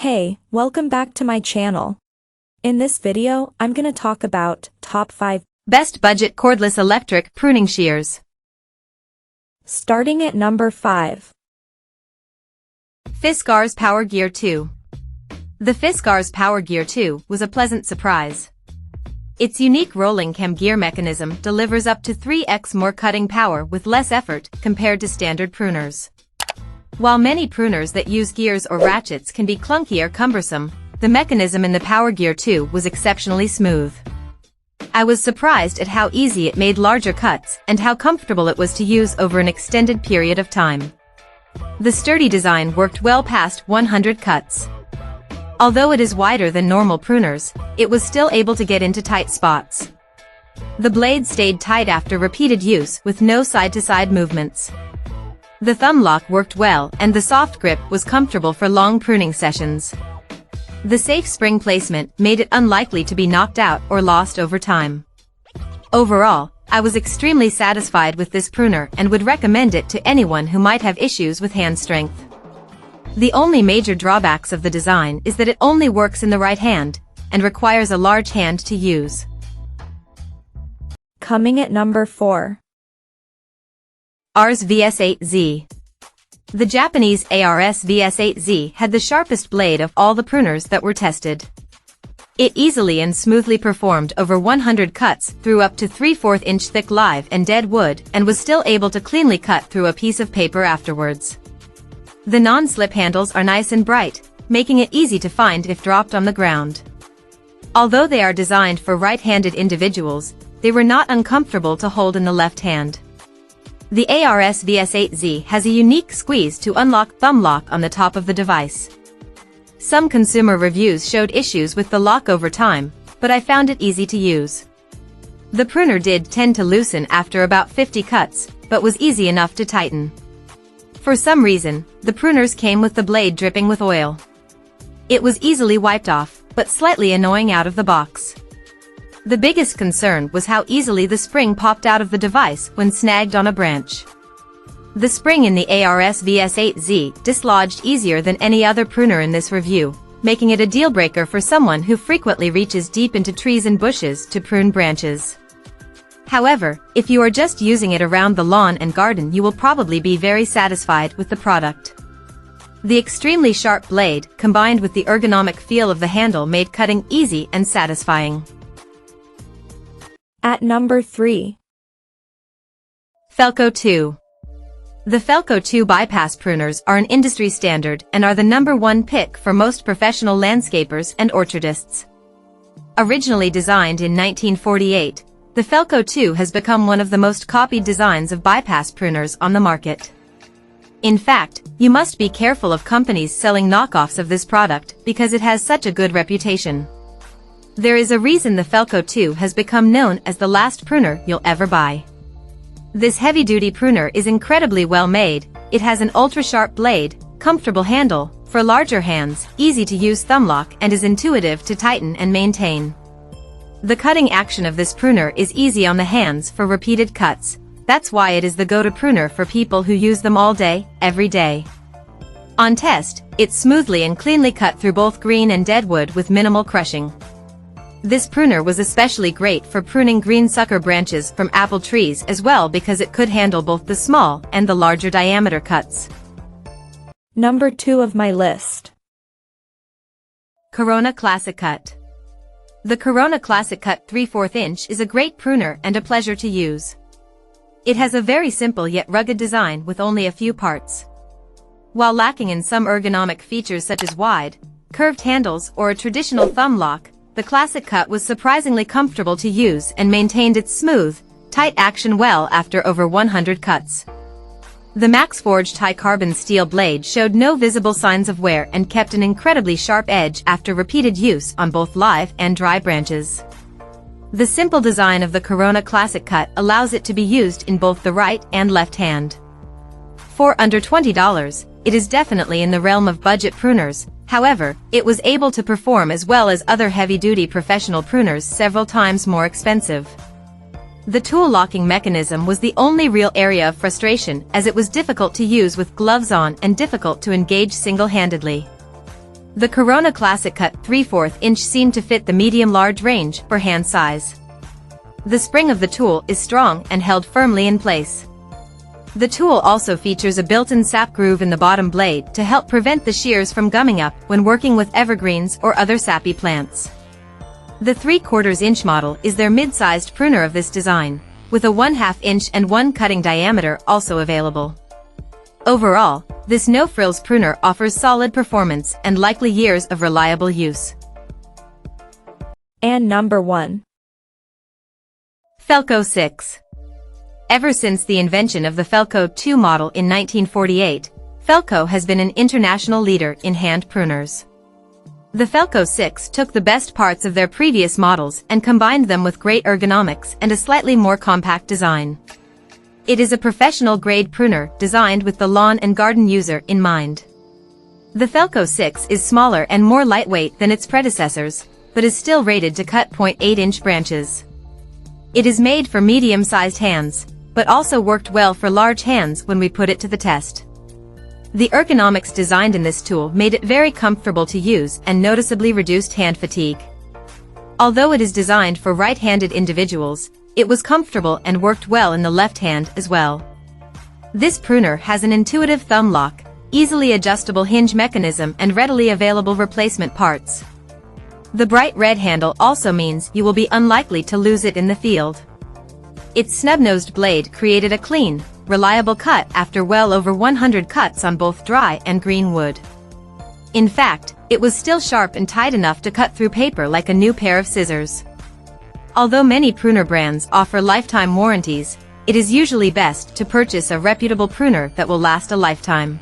Hey, welcome back to my channel. In this video, I'm gonna talk about top 5 best budget cordless electric pruning shears. Starting at number 5. Fiskars Power Gear 2. The Fiskars Power Gear 2 was a pleasant surprise. Its unique rolling cam gear mechanism delivers up to 3x more cutting power with less effort compared to standard pruners. While many pruners that use gears or ratchets can be clunky or cumbersome, the mechanism in the Power Gear 2 was exceptionally smooth. I was surprised at how easy it made larger cuts and how comfortable it was to use over an extended period of time. The sturdy design worked well past 100 cuts. Although it is wider than normal pruners, it was still able to get into tight spots. The blade stayed tight after repeated use with no side-to-side movements. The thumb lock worked well and the soft grip was comfortable for long pruning sessions. The safe spring placement made it unlikely to be knocked out or lost over time. Overall, I was extremely satisfied with this pruner and would recommend it to anyone who might have issues with hand strength. The only major drawbacks of the design is that it only works in the right hand and requires a large hand to use. Coming at number 4. ARS VS8Z. The Japanese ARS VS8Z had the sharpest blade of all the pruners that were tested. It easily and smoothly performed over 100 cuts through up to 3/4 inch thick live and dead wood and was still able to cleanly cut through a piece of paper afterwards. The non-slip handles are nice and bright, making it easy to find if dropped on the ground. Although they are designed for right-handed individuals, they were not uncomfortable to hold in the left hand. The ARS VS8Z has a unique squeeze to unlock thumb lock on the top of the device. Some consumer reviews showed issues with the lock over time, but I found it easy to use. The pruner did tend to loosen after about 50 cuts, but was easy enough to tighten. For some reason, the pruners came with the blade dripping with oil. It was easily wiped off, but slightly annoying out of the box. The biggest concern was how easily the spring popped out of the device when snagged on a branch. The spring in the ARS VS8Z dislodged easier than any other pruner in this review, making it a deal-breaker for someone who frequently reaches deep into trees and bushes to prune branches. However, if you are just using it around the lawn and garden, you will probably be very satisfied with the product. The extremely sharp blade, combined with the ergonomic feel of the handle, made cutting easy and satisfying. At number 3. Felco 2. The Felco 2 bypass pruners are an industry standard and are the #1 pick for most professional landscapers and orchardists. Originally designed in 1948, the Felco 2 has become one of the most copied designs of bypass pruners on the market. In fact, you must be careful of companies selling knockoffs of this product because it has such a good reputation. There is a reason the Felco 2 has become known as the last pruner you'll ever buy. This heavy-duty pruner is incredibly well made. It has an ultra-sharp blade, comfortable handle, for larger hands, easy-to-use thumb lock, and is intuitive to tighten and maintain. The cutting action of this pruner is easy on the hands for repeated cuts. That's why it is the go-to pruner for people who use them all day, every day. On test, it smoothly and cleanly cut through both green and dead wood with minimal crushing. This pruner was especially great for pruning green sucker branches from apple trees as well because it could handle both the small and the larger diameter cuts. Number 2 of my list. Corona Classic Cut. The Corona Classic Cut 3/4 inch is a great pruner and a pleasure to use. It has a very simple yet rugged design with only a few parts. While lacking in some ergonomic features such as wide, curved handles or a traditional thumb lock, the Classic Cut was surprisingly comfortable to use and maintained its smooth, tight action well after over 100 cuts. The Max-forged high-carbon steel blade showed no visible signs of wear and kept an incredibly sharp edge after repeated use on both live and dry branches. The simple design of the Corona Classic Cut allows it to be used in both the right and left hand. For under $20, it is definitely in the realm of budget pruners. However, it was able to perform as well as other heavy-duty professional pruners several times more expensive. The tool locking mechanism was the only real area of frustration as it was difficult to use with gloves on and difficult to engage single-handedly. The Corona Classic cut 3/4 inch seemed to fit the medium-large range for hand size. The spring of the tool is strong and held firmly in place. The tool also features a built-in sap groove in the bottom blade to help prevent the shears from gumming up when working with evergreens or other sappy plants. The 3/4 inch model is their mid-sized pruner of this design, with a 1/2 inch and 1 cutting diameter also available. Overall, this no-frills pruner offers solid performance and likely years of reliable use. And number 1. Felco 6. Ever since the invention of the Felco 2 model in 1948, Felco has been an international leader in hand pruners. The Felco 6 took the best parts of their previous models and combined them with great ergonomics and a slightly more compact design. It is a professional-grade pruner designed with the lawn and garden user in mind. The Felco 6 is smaller and more lightweight than its predecessors, but is still rated to cut 0.8-inch branches. It is made for medium-sized hands, but also worked well for large hands when we put it to the test. The ergonomics designed in this tool made it very comfortable to use and noticeably reduced hand fatigue. Although it is designed for right-handed individuals, it was comfortable and worked well in the left hand as well. This pruner has an intuitive thumb lock, easily adjustable hinge mechanism and readily available replacement parts. The bright red handle also means you will be unlikely to lose it in the field. Its snub-nosed blade created a clean, reliable cut after well over 100 cuts on both dry and green wood. In fact, it was still sharp and tight enough to cut through paper like a new pair of scissors. Although many pruner brands offer lifetime warranties, it is usually best to purchase a reputable pruner that will last a lifetime.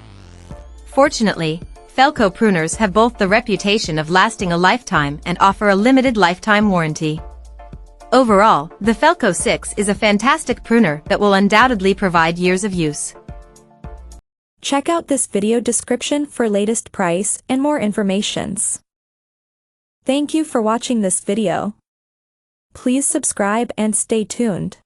Fortunately, Felco pruners have both the reputation of lasting a lifetime and offer a limited lifetime warranty. Overall, the Felco 6 is a fantastic pruner that will undoubtedly provide years of use. Check out this video description for latest price and more informations. Thank you for watching this video. Please subscribe and stay tuned.